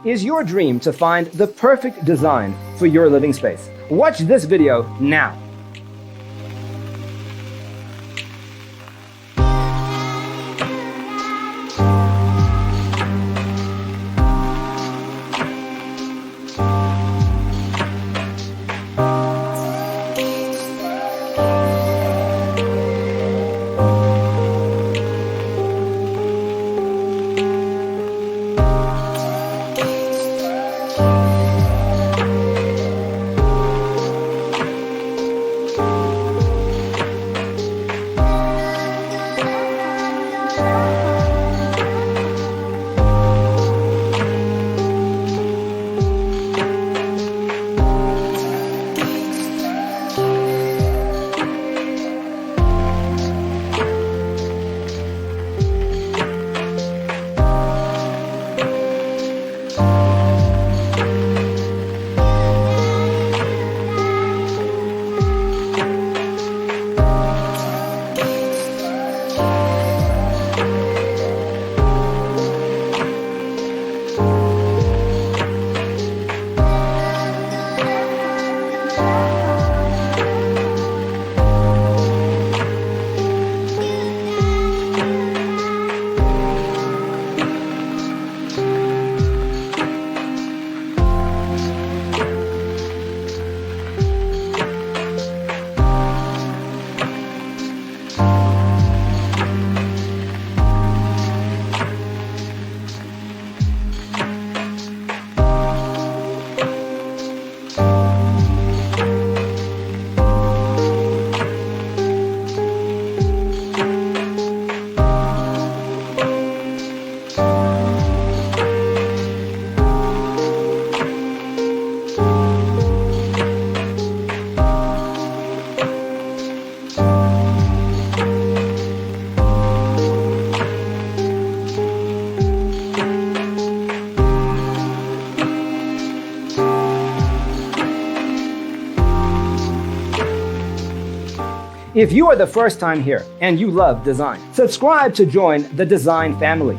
is your dream to find the perfect design for your living space? Watch this video now. If you are the first time here and you love design, subscribe to join the design family.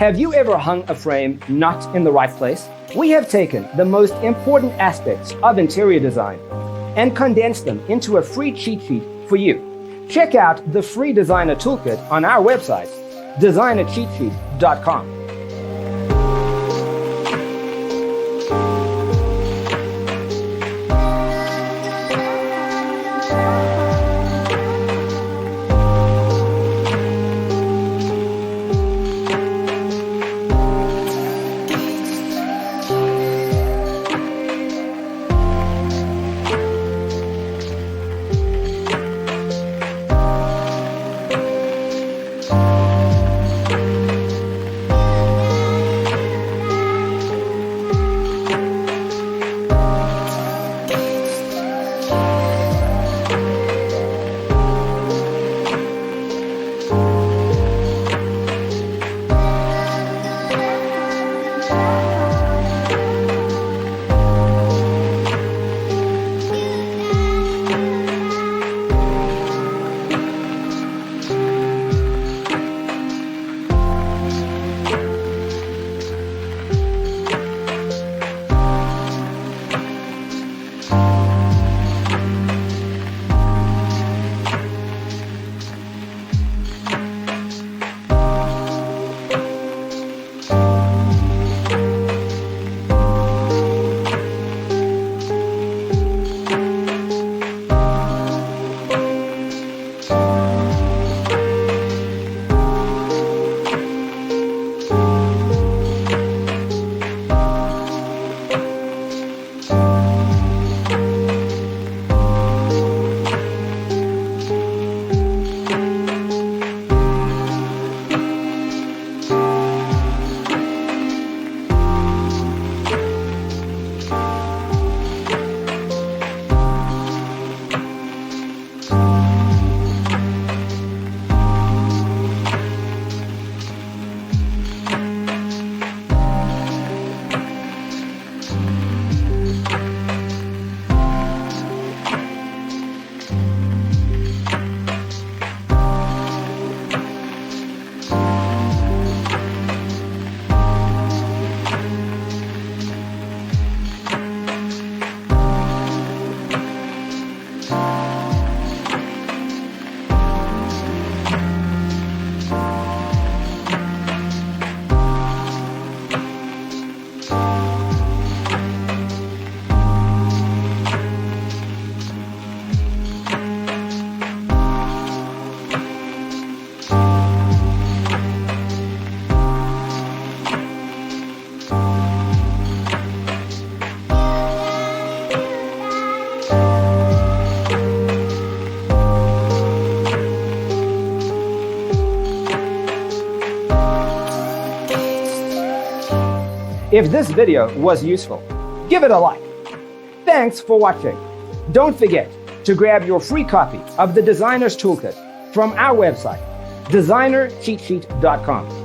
Have you ever hung a frame not in the right place? We have taken the most important aspects of interior design and condensed them into a free cheat sheet for you. Check out the free designer toolkit on our website, designercheatsheet.com. If this video was useful, give it a like. Thanks for watching. Don't forget to grab your free copy of the Designer's Toolkit from our website, designercheatsheet.com.